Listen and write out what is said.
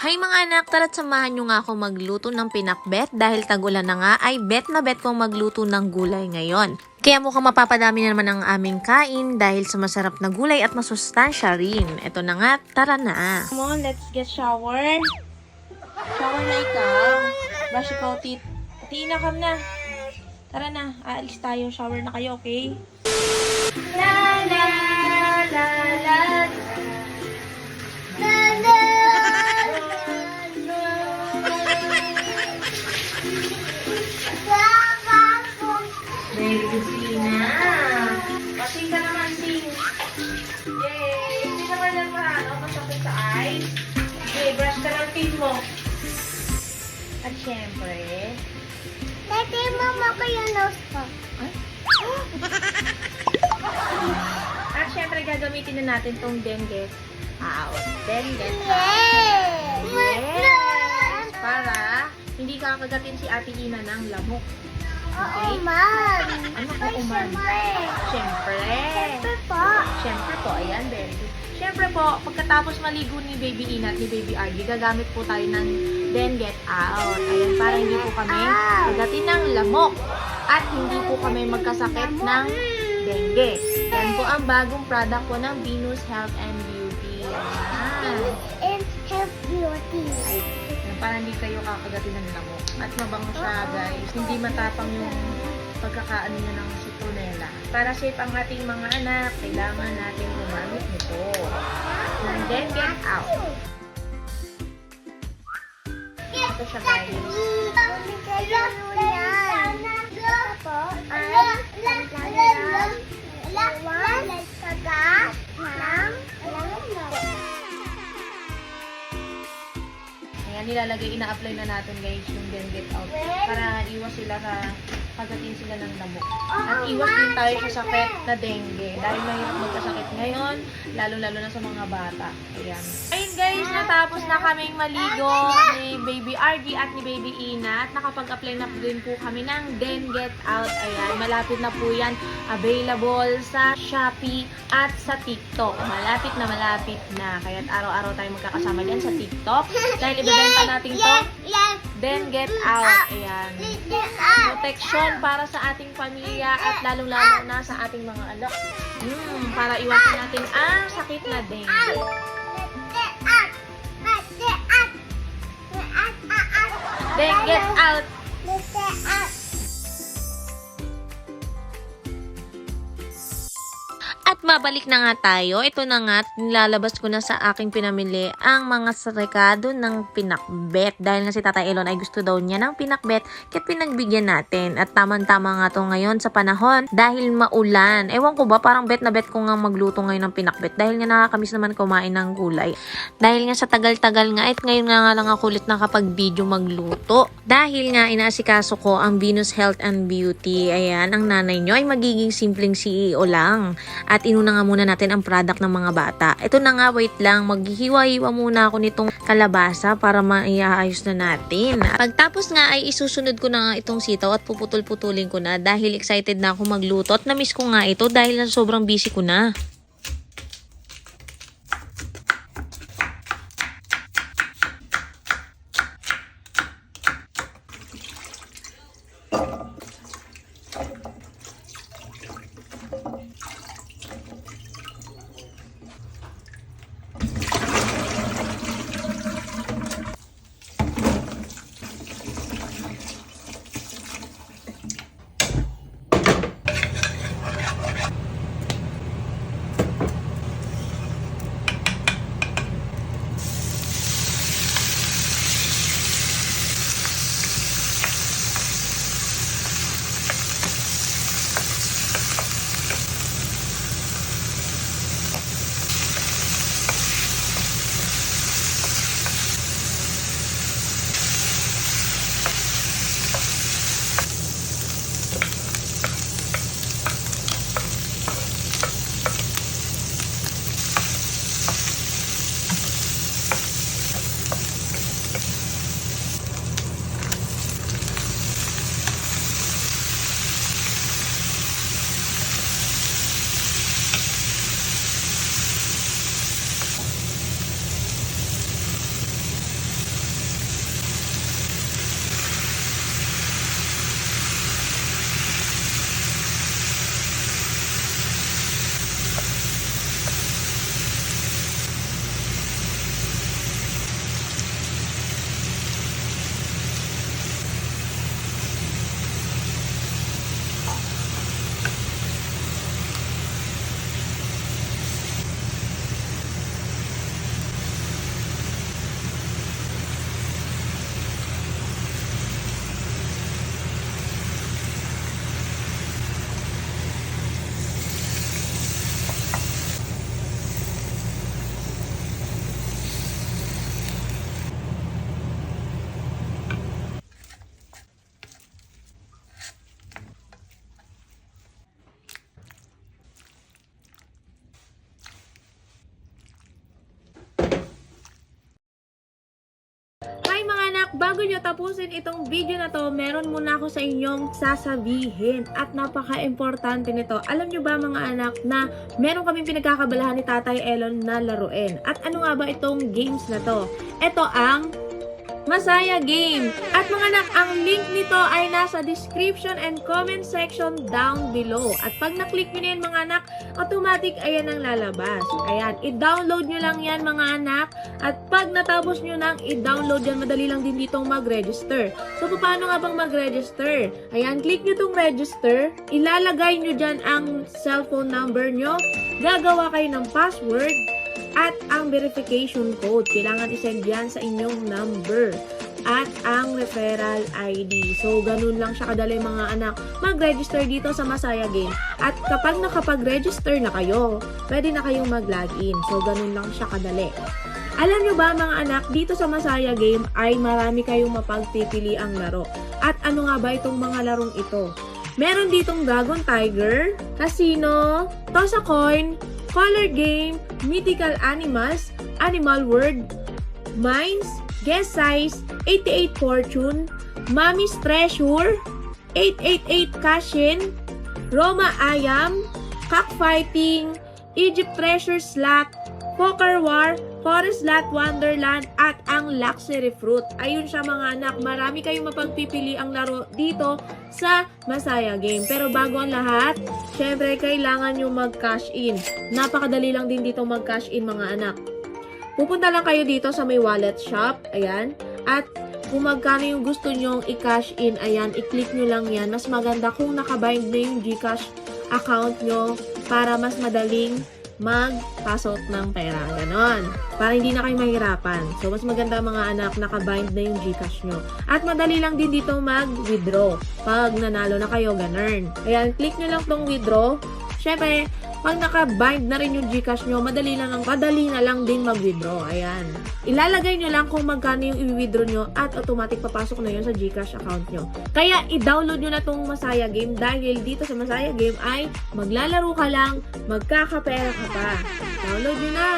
Hay mga anak, tara't samahan nyo nga ako magluto ng pinakbet dahil tag-ulan na nga ay bet na bet kong magluto ng gulay ngayon. Kaya mukhang mapapadami na naman ang aming kain dahil sa masarap na gulay at masustansya rin. Ito na nga, tara na! Come on, let's get shower. Shower na ikaw. Brush ikaw, Tina, come na. Tara na, aalis tayo. Shower na kayo, okay? La la la la. La la. Baby Tina. Pasing ka naman, Ting. Yay! Hindi naman yan masakit sa eyes. Okay, brush ka ng teeth mo. At syempre, Dati, mama ko yung nose ko. at syempre gagamitin na natin tong dengue out. Dengue out. Yes! Yes! Para hindi kakagatin si Ate Ina ng lamok. Oo, ma'am. Ano po, Umar? Syempre. Siyempre po. Syempre po, ayan, baby. Syempre po, pagkatapos maligo ni Baby Ina at ni Baby Argy, gagamit po tayo ng Then Get Out. Ayan, para hindi po kami kagatin ng lamok at hindi po kami magkasakit ng dengue. Yan po ang bagong product po ng Venus Health and Beauty. Ayan. And health beauty. Yan, para hindi kayo kakagatin ng lamok. At mabango siya, guys. Hindi matapang yung pagkakaano niya ng citronella. Para safe ang ating mga anak, kailangan natin gumamit nito. And then get out. Ito siya, guys. Ayan, nilalagay, ina-apply na natin, guys, yung then get out. Para iwas sila sa kagatin sila ng lamok. At iwas din tayo sa sakit na dengue. Dahil mahirap magkasakit ngayon, lalo-lalo na sa mga bata. Ayan. Ayun guys, natapos na kaming maligo ni Baby Argy at ni Baby Ina. At nakapag-apply na din po kami ng Then Get Out. Ayan, malapit na po yan. Available sa Shopee at sa TikTok. Malapit na. Kaya't araw-araw tayo magkakasama dyan sa TikTok. Dahil ibebenta natin to. Then Get Out. Ayan. Protection para sa ating pamilya at lalong-lalo na sa ating mga anak. Para iwasan natin ang sakit na dengue. Then Get Out. At mabalik na nga tayo. Ito na nga, nilalabas ko na sa aking pinamili ang mga rekado ng pinakbet. Dahil nga si Tata Elon ay gusto daw niya ng pinakbet, kaya pinagbigyan natin. At tamang-tama nga to ngayon sa panahon dahil maulan. Ewan ko ba, parang bet na bet ko nga magluto ngayon ng pinakbet. Dahil nga nakakamiss naman kumain ng gulay. Dahil nga sa tagal-tagal nga, at ngayon nga lang ako ulit nakapag-video magluto. Dahil nga inaasikaso ko ang Venus Health and Beauty. Ayan, ang nanay nyo ay magiging simpleng CEO lang. At inuna nga muna natin ang product ng mga bata. Ito na nga, wait lang. Maghihiwa-hiwa muna ako nitong kalabasa para maiaayos na natin. Pagtapos nga ay isusunod ko na nga itong sitaw at puputol-putulin ko na dahil excited na ako magluto at na-miss ko nga ito dahil sobrang busy ko na. anak, bago nyo tapusin itong video na to, meron muna ako sa inyong sasabihin at napaka-importante nito. Alam nyo ba mga anak na meron kaming pinagkakabalahan ni Tatay Elon na laruin? At ano nga ba itong games na to? Ito ang Masaya Game. At mga anak, ang link nito ay nasa description and comment section down below. At pag na-click nyo na yan mga anak, automatic ayan ang lalabas. Ayan, i-download nyo lang yan mga anak. At pag natapos nyo nang i-download yan, madali lang din ditong mag-register. So, paano nga bang mag-register? Ayan, click nyo tong register. Ilalagay nyo dyan ang cellphone number nyo. Gagawa kayo ng password. At ang verification code, kailangan isend yan sa inyong number. At ang referral ID. So, ganun lang siya kadali mga anak. Mag-register dito sa Masaya Game. At kapag nakapag-register na kayo, pwede na kayong mag-login. So, ganun lang siya kadali. Alam nyo ba mga anak, dito sa Masaya Game ay marami kayong mapagpipili ang laro. At ano nga ba itong mga larong ito? Meron ditong Dragon Tiger, Casino, Toss a Coin, Color Game, Mythical Animals, Animal World, Mines, Guess Size, 88 Fortune, Mommy's Treasure, 888 Cashin, Roma Ayam, Cockfighting, Egypt Treasure Slot, Poker War, Forest Lot Wonderland, at ang Luxury Fruit. Ayun siya mga anak, marami kayong mapagpipili ang laro dito sa Masaya Game. Pero bago ang lahat, syempre kailangan nyo mag-cash in. Napakadali lang din dito mag-cash in mga anak. Pupunta lang kayo dito sa may wallet shop, ayan, at kung magkano yung gusto nyong i-cash in, ayan, i-click nyo lang yan. Mas maganda kung nakabind na yung GCash account nyo para mas madaling mag-pasok ng pera. Ganon. Para hindi na kayo mahirapan. So, mas maganda mga anak, nakabind na yung GCash nyo. At madali lang din dito mag-withdraw. Pag nanalo na kayo, ganon. Ayan, click nyo lang tong withdraw. Syempre, pag naka-bind na rin yung GCash nyo, madali na lang din mag-withdraw. Ayan. Ilalagay nyo lang kung magkano yung i-withdraw nyo at automatic papasok na yun sa GCash account nyo. Kaya, i-download nyo na tong Masaya Game dahil dito sa Masaya Game ay maglalaro ka lang, magkakapera ka pa. Download nyo na!